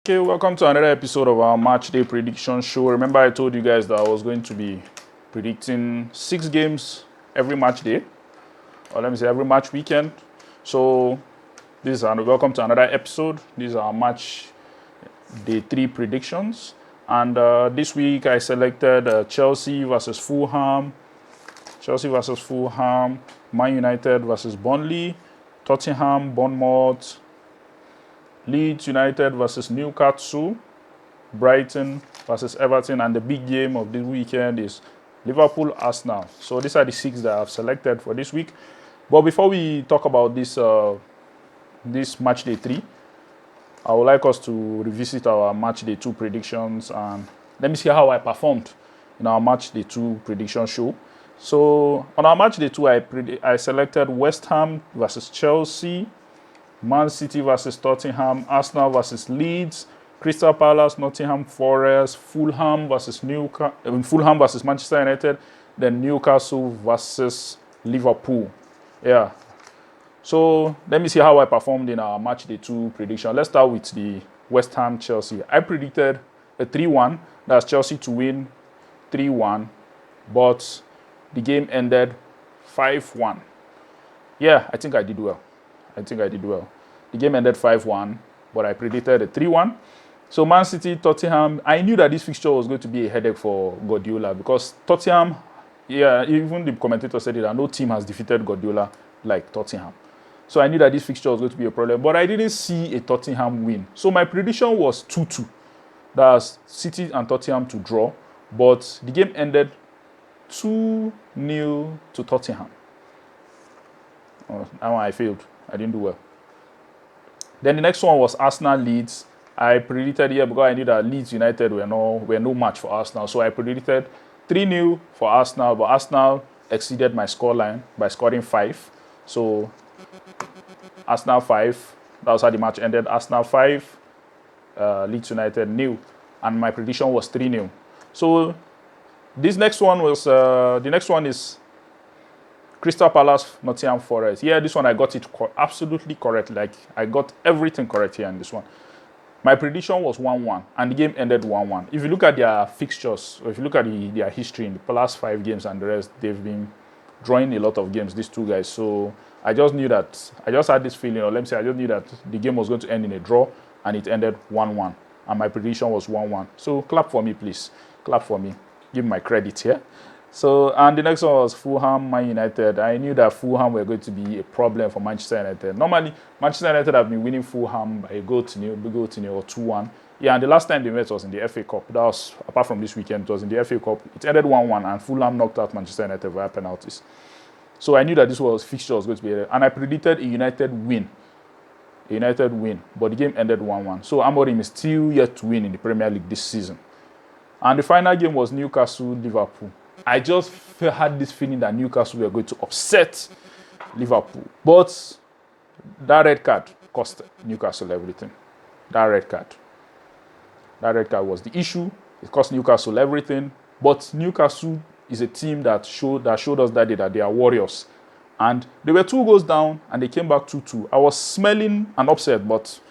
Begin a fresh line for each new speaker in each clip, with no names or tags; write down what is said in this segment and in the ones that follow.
Okay, welcome to another episode of our match day prediction show. Remember, I told you guys that I was going to be predicting 6 games every match day, or let me say every match weekend. So, welcome to another episode. These are match day 3 predictions, and this week I selected Chelsea versus Fulham, Man United versus Burnley, Tottenham, Bournemouth, Leeds United versus Newcastle, Brighton versus Everton, and the big game of this weekend is Liverpool Arsenal. So these are the 6 that I've selected for this week. But before we talk about this match day 3, I would like us to revisit our match day 2 predictions, and let me see how I performed in our match day 2 prediction show. So on our match day 2, I selected West Ham versus Chelsea, Man City versus Tottenham, Arsenal versus Leeds, Crystal Palace, Nottingham Forest, Fulham versus Manchester United, then Newcastle versus Liverpool. Yeah. So let me see how I performed in our match day 2 prediction. Let's start with the West Ham Chelsea. I predicted a 3-1. That's Chelsea to win 3-1, but the game ended 5-1. Yeah, I think I did well. The game ended 5-1, but I predicted a 3-1. So Man City, Tottenham, I knew that this fixture was going to be a headache for Guardiola because Tottenham, even the commentator said it, that no team has defeated Guardiola like Tottenham. So I knew that this fixture was going to be a problem, but I didn't see a Tottenham win. So my prediction was 2-2. That's City and Tottenham to draw, but the game ended 2-0 to Tottenham. Oh, now I failed. I didn't do well. Then the next one was Arsenal Leeds. I predicted here because I knew that Leeds United were no match for Arsenal. So I predicted 3-0 for Arsenal, but Arsenal exceeded my scoreline by scoring 5. So Arsenal 5. That was how the match ended. Arsenal 5, Leeds United 0, and my prediction was 3-0. So the next one is Crystal Palace, Nottingham Forest. Yeah, this one I got it absolutely correct. Like, I got everything correct here in this one. My prediction was 1-1, and the game ended 1-1. If you look at their fixtures, or if you look at their history in the last 5 games and the rest, they've been drawing a lot of games, these 2 guys. So I just knew that, I just had this feeling, or let me say, I just knew that the game was going to end in a draw, and it ended 1-1. And my prediction was 1-1. So clap for me, please. Clap for me. Give me my credit here. So, and the next one was Fulham, Man United. I knew that Fulham were going to be a problem for Manchester United. Normally, Manchester United have been winning Fulham by a goal to nil or 2-1. Yeah, and the last time they met was in the FA Cup. That was, apart from this weekend, it was in the FA Cup. It ended 1-1, and Fulham knocked out Manchester United via penalties. So I knew that this fixture was going to be there. And I predicted a United win, but the game ended 1-1. So Amorim is still yet to win in the Premier League this season. And the final game was Newcastle-Liverpool. I just had this feeling that Newcastle were going to upset Liverpool. But that red card cost Newcastle everything. That red card was the issue. It cost Newcastle everything. But Newcastle is a team that showed us that day that they are warriors. And they were 2 goals down, and they came back 2-2. I was smelling an upset, but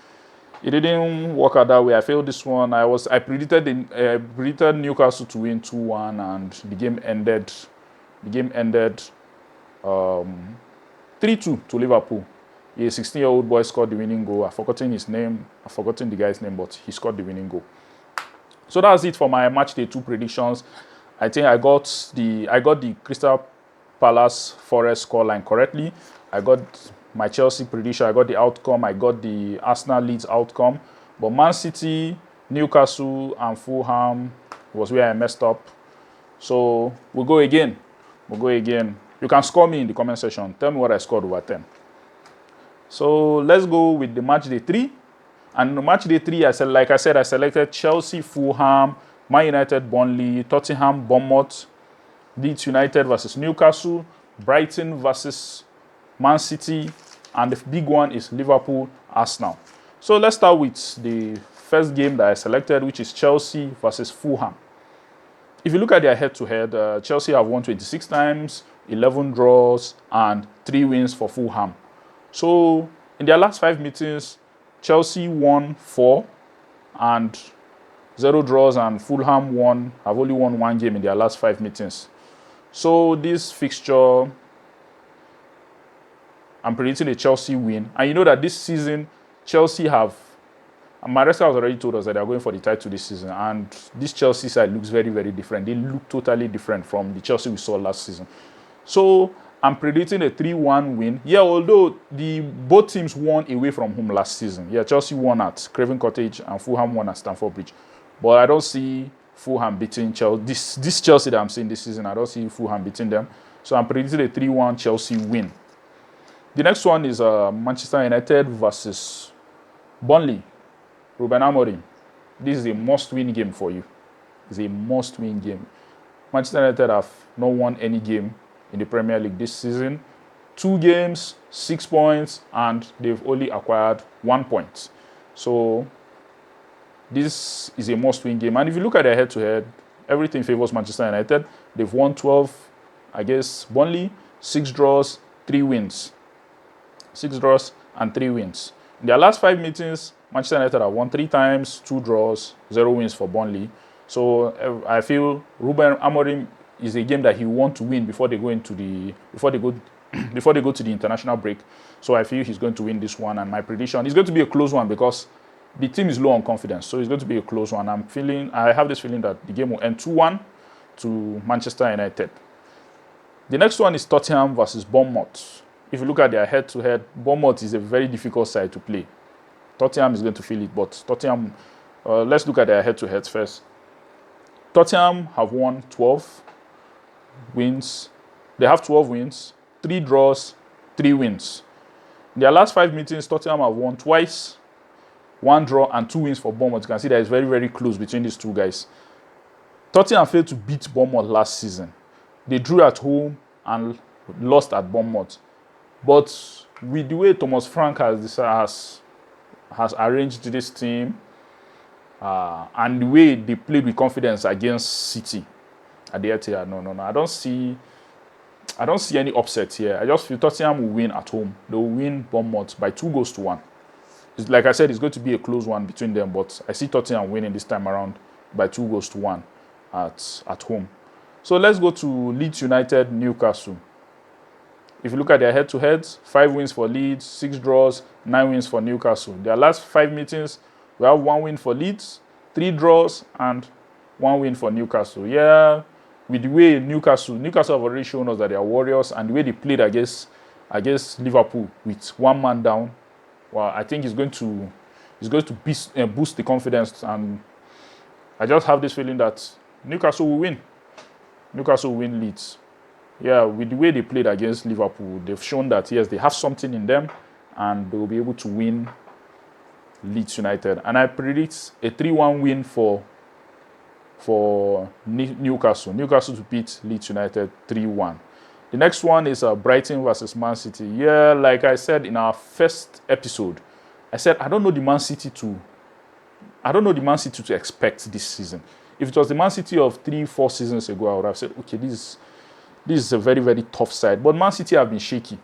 it didn't work out that way. I failed this one. I predicted Newcastle to win 2-1, and the game ended 3-2 to Liverpool. A 16-year-old boy scored the winning goal. I've forgotten his name. I've forgotten the guy's name, but he scored the winning goal. So that's it for my match day 2 predictions. I think I got the Crystal Palace Forest scoreline correctly. I got my Chelsea prediction, I got the outcome. I got the Arsenal Leeds outcome. But Man City, Newcastle, and Fulham was where I messed up. So we'll go again. You can score me in the comment section. Tell me what I scored over 10. So let's go with the match day 3. And in the match day 3, I selected Chelsea, Fulham, Man United, Burnley, Tottenham, Bournemouth, Leeds United versus Newcastle, Brighton versus Man City, and the big one is Liverpool, Arsenal. So let's start with the first game that I selected, which is Chelsea versus Fulham. If you look at their head-to-head, Chelsea have won 26 times, 11 draws, and 3 wins for Fulham. So in their last 5 meetings, Chelsea won 4, and 0 draws, and Fulham have only won 1 game in their last 5 meetings. So this fixture, I'm predicting a Chelsea win. And you know that this season, Chelsea have, Maresca has already told us that they are going for the title this season. And this Chelsea side looks very, very different. They look totally different from the Chelsea we saw last season. So I'm predicting a 3-1 win. Yeah, although both teams won away from home last season. Yeah, Chelsea won at Craven Cottage and Fulham won at Stamford Bridge. But I don't see Fulham beating Chelsea. This Chelsea that I'm seeing this season, I don't see Fulham beating them. So I'm predicting a 3-1 Chelsea win. The next one is Manchester United versus Burnley. Ruben Amorim. This is a must-win game for you. It's a must-win game. Manchester United have not won any game in the Premier League this season. 2 games, 6 points, and they've only acquired 1 point. So this is a must-win game. And if you look at their head-to-head, everything favors Manchester United. They've won 12 against Burnley, 6 draws, 3 wins. 6 draws and 3 wins. In their last 5 meetings, Manchester United have won 3 times, 2 draws, 0 wins for Burnley. So I feel Ruben Amorim is a game that he wants to win before they go to the international break. So I feel he's going to win this one. And my prediction is going to be a close one because the team is low on confidence. So it's going to be a close one. I have this feeling that the game will end 2-1 to Manchester United. The next one is Tottenham versus Bournemouth. If you look at their head-to-head, Bournemouth is a very difficult side to play. Tottenham is going to feel it, but Tottenham, let's look at their head-to-heads first. Tottenham have won 12 wins. They have 12 wins, 3 draws, 3 wins. In their last 5 meetings, Tottenham have won twice, 1 draw, and 2 wins for Bournemouth. You can see that it's very, very close between these two guys. Tottenham failed to beat Bournemouth last season. They drew at home and lost at Bournemouth. But with the way Thomas Frank has arranged this team and the way they played with confidence against City at the Etihad, no, I don't see any upset here. I just feel Tottenham will win at home. They will win Bournemouth by 2-1. Like I said, it's going to be a close one between them, but I see Tottenham winning this time around by 2-1 at home. So let's go to Leeds United, Newcastle. If you look at their head-to-heads, 5 wins for Leeds, 6 draws, 9 wins for Newcastle. Their last 5 meetings, we have 1 win for Leeds, 3 draws, and 1 win for Newcastle. Yeah, with the way Newcastle have already shown us that they are warriors, and the way they played against Liverpool with 1 man down, well, I think it's going to boost the confidence, and I just have this feeling that Newcastle will win. Newcastle will win Leeds. Yeah, with the way they played against Liverpool, they've shown that, yes, they have something in them, and they will be able to win Leeds United. And I predict a 3-1 win for Newcastle. Newcastle to beat Leeds United 3-1. The next one is Brighton versus Man City. Yeah, like I said in our first episode, I said I don't know the Man City to expect this season. If it was the Man City of 3-4 seasons ago, I would have said, okay, this is a very, very tough side. But Man City have been shaky.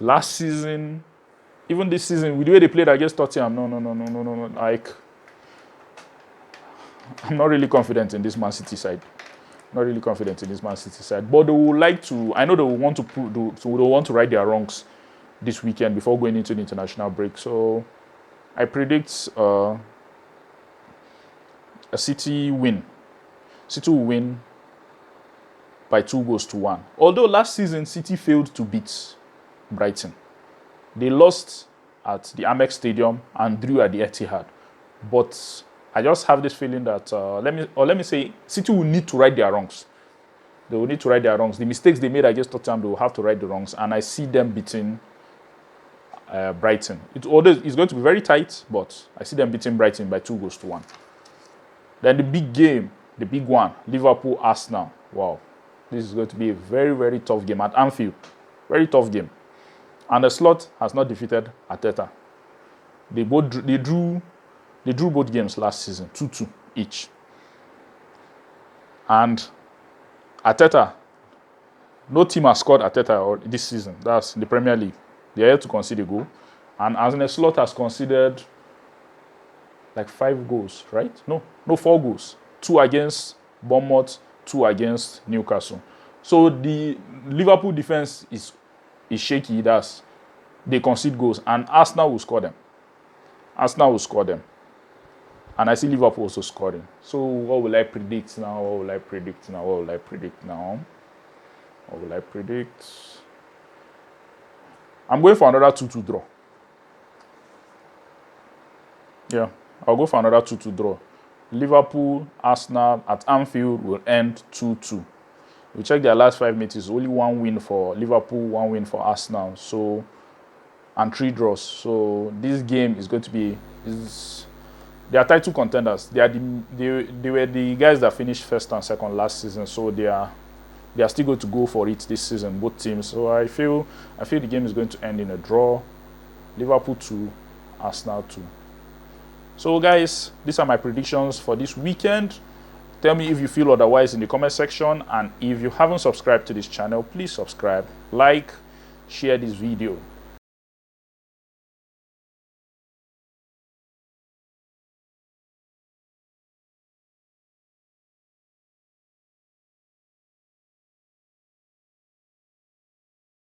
Last season, even this season, with the way they played against Tottenham, no. Like, I'm not really confident in this Man City side. But they would like to. I know they will want to want to right their wrongs this weekend before going into the international break. So I predict a City win. City will win by 2-1. Although last season City failed to beat Brighton. They lost at the Amex Stadium and drew at the Etihad. But I just have this feeling that let me say City will need to right their wrongs. They will need to right their wrongs. The mistakes they made against Tottenham, they will have to right the wrongs, and I see them beating Brighton. It's going to be very tight, but I see them beating Brighton by 2-1. Then the big game, the big one, Liverpool-Arsenal. Wow. This is going to be a very, very tough game at Anfield. Very tough game. And the Slot has not defeated Arteta. They drew both games last season, 2-2 each. And Arteta, no team has scored Arteta this season. That's in the Premier League. They are yet to concede a goal. And Arne Slot has conceded like 5 goals, right? No, 4 goals. 2 against Bournemouth, 2 against Newcastle. So the Liverpool defense is shaky. They concede goals, and Arsenal will score them. Arsenal will score them. And I see Liverpool also scoring. So what will I predict now? What will I predict now? What will I predict now? What will I predict? I'm going for another 2-2 draw. Yeah, I'll go for another 2-2 draw. Liverpool, Arsenal at Anfield will end 2-2. We check their last 5 meetings. Only 1 win for Liverpool, 1 win for Arsenal. So, and 3 draws. So this game is going to be they are title contenders. They were the guys that finished first and second last season. So they are still going to go for it this season, both teams. So I feel the game is going to end in a draw. Liverpool 2, Arsenal 2. So guys, these are my predictions for this weekend. Tell me if you feel otherwise in the comment section, and if you haven't subscribed to this channel, please subscribe, like, share this video.